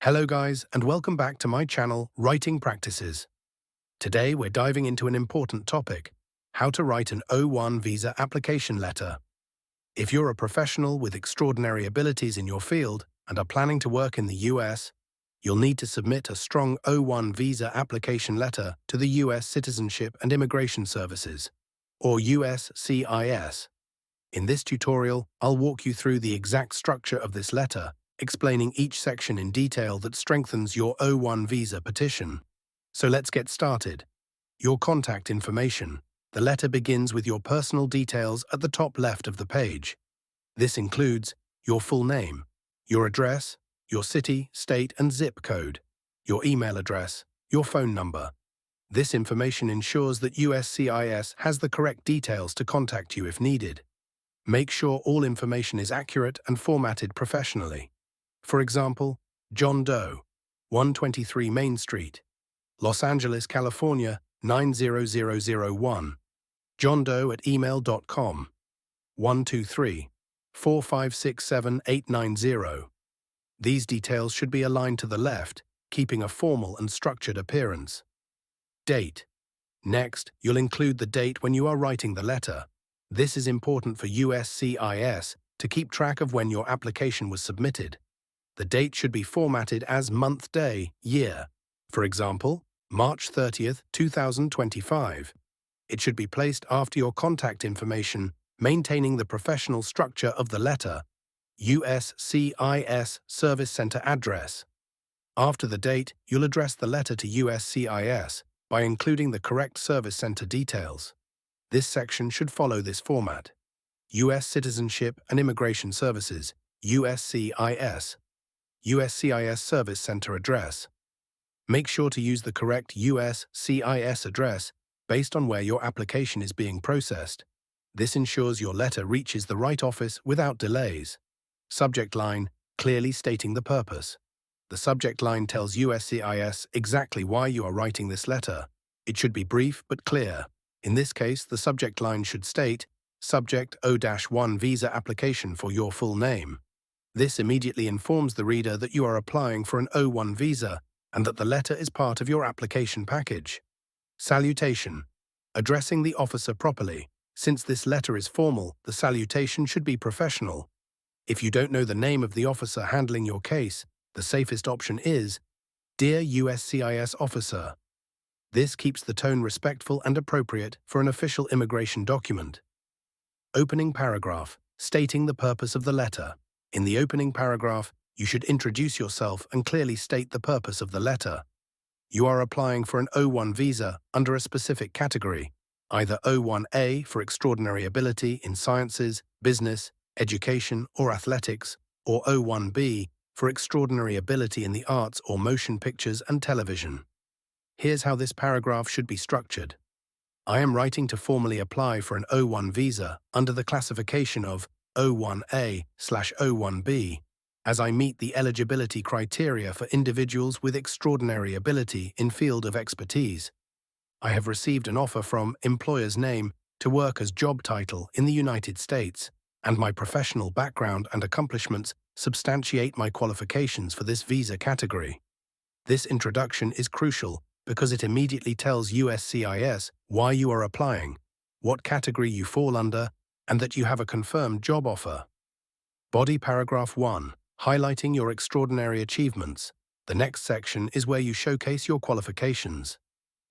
Hello guys, and welcome back to my channel, Writing Practices. Today we're diving into an important topic, how to write an O1 visa application letter. If you're a professional with extraordinary abilities in your field and are planning to work in the US, you'll need to submit a strong O1 visa application letter to the US Citizenship and Immigration Services, or USCIS. In this tutorial, I'll walk you through the exact structure of this letter, explaining each section in detail that strengthens your O1 visa petition. So let's get started. Your contact information. The letter begins with your personal details at the top left of the page. This includes your full name, your address, your city, state, and zip code, your email address, your phone number. This information ensures that USCIS has the correct details to contact you if needed. Make sure all information is accurate and formatted professionally. For example, John Doe, 123 Main Street, Los Angeles, California, 90001. John Doe at email.com, 123-4567890. These details should be aligned to the left, keeping a formal and structured appearance. Date. Next, you'll include the date when you are writing the letter. This is important for USCIS to keep track of when your application was submitted. The date should be formatted as month, day, year. For example, March 30th, 2025. It should be placed after your contact information, maintaining the professional structure of the letter, USCIS Service Center address. After the date, you'll address the letter to USCIS by including the correct service center details. This section should follow this format. U.S. Citizenship and Immigration Services, USCIS. USCIS Service Center address. Make sure to use the correct USCIS address based on where your application is being processed. This ensures your letter reaches the right office without delays. Subject line, clearly stating the purpose. The subject line tells USCIS exactly why you are writing this letter. It should be brief but clear. In this case, the subject line should state, Subject O-1 visa application for your full name. This immediately informs the reader that you are applying for an O1 visa and that the letter is part of your application package. Salutation. Addressing the officer properly. Since this letter is formal, the salutation should be professional. If you don't know the name of the officer handling your case, the safest option is, Dear USCIS Officer. This keeps the tone respectful and appropriate for an official immigration document. Opening paragraph, stating the purpose of the letter. In the opening paragraph, you should introduce yourself and clearly state the purpose of the letter. You are applying for an O1 visa under a specific category, either O1A for extraordinary ability in sciences, business, education, or athletics, or O1B for extraordinary ability in the arts or motion pictures and television. Here's how this paragraph should be structured. I am writing to formally apply for an O1 visa under the classification of O1A/O1B, as I meet the eligibility criteria for individuals with extraordinary ability in field of expertise. I have received an offer from employer's name to work as job title in the United States, and my professional background and accomplishments substantiate my qualifications for this visa category. This introduction is crucial because it immediately tells USCIS why you are applying, what category you fall under, and that you have a confirmed job offer. Body paragraph 1, highlighting your extraordinary achievements. The next section is where you showcase your qualifications.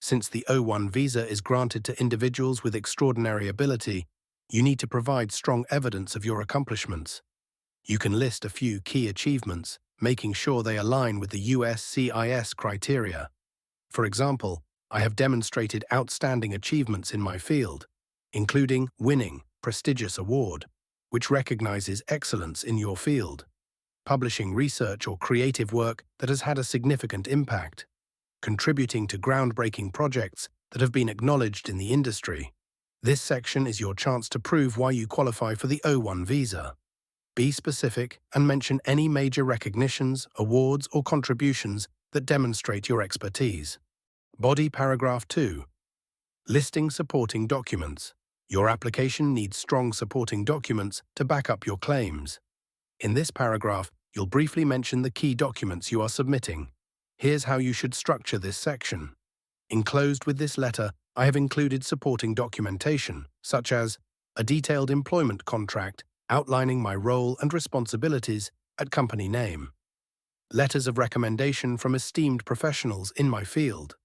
Since the O1 visa is granted to individuals with extraordinary ability, you need to provide strong evidence of your accomplishments. You can list a few key achievements, making sure they align with the USCIS criteria. For example, I have demonstrated outstanding achievements in my field, including winning prestigious award, which recognizes excellence in your field, publishing research or creative work that has had a significant impact, contributing to groundbreaking projects that have been acknowledged in the industry. This section is your chance to prove why you qualify for the O1 visa. Be specific and mention any major recognitions, awards, or contributions that demonstrate your expertise. Body paragraph 2. Listing supporting documents. Your application needs strong supporting documents to back up your claims. In this paragraph, You'll briefly mention the key documents you are submitting. Here's how you should structure this section. Enclosed with this letter, I have included supporting documentation, such as a detailed employment contract outlining my role and responsibilities at company name, letters of recommendation from esteemed professionals in my field,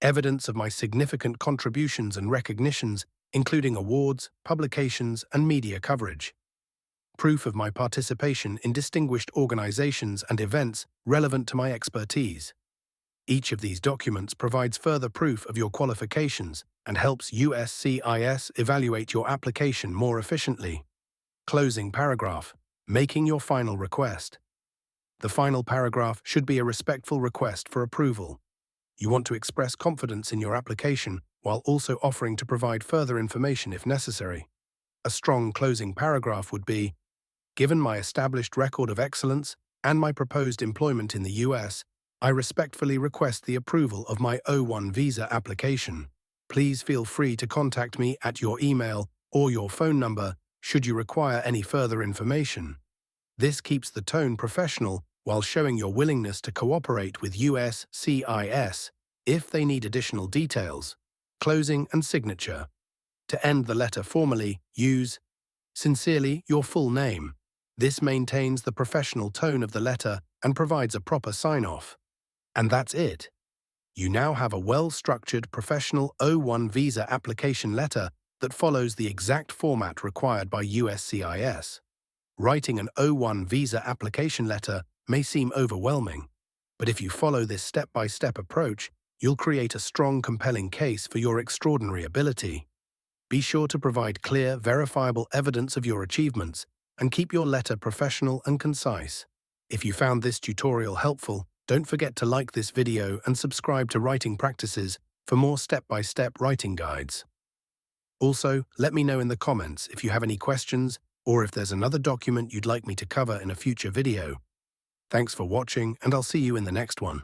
evidence of my significant contributions and recognitions, including awards, publications, and media coverage, proof of my participation in distinguished organizations and events relevant to my expertise. Each of these documents provides further proof of your qualifications and helps USCIS evaluate your application more efficiently. Closing paragraph, making your final request. The final paragraph should be a respectful request for approval. You want to express confidence in your application while also offering to provide further information if necessary. A strong closing paragraph would be, given my established record of excellence and my proposed employment in the US, I respectfully request the approval of my O1 visa application. Please feel free to contact me at your email or your phone number should you require any further information. This keeps the tone professional while showing your willingness to cooperate with USCIS if they need additional details. Closing and signature. To end the letter formally, use sincerely your full name. This maintains the professional tone of the letter and provides a proper sign-off. And that's it. You now have a well-structured professional O1 visa application letter that follows the exact format required by USCIS. Writing an O1 visa application letter may seem overwhelming, but if you follow this step-by-step approach, you'll create a strong, compelling case for your extraordinary ability. Be sure to provide clear, verifiable evidence of your achievements and keep your letter professional and concise. If you found this tutorial helpful, don't forget to like this video and subscribe to Writing Practices for more step-by-step writing guides. Also, let me know in the comments if you have any questions or if there's another document you'd like me to cover in a future video. Thanks for watching, and I'll see you in the next one.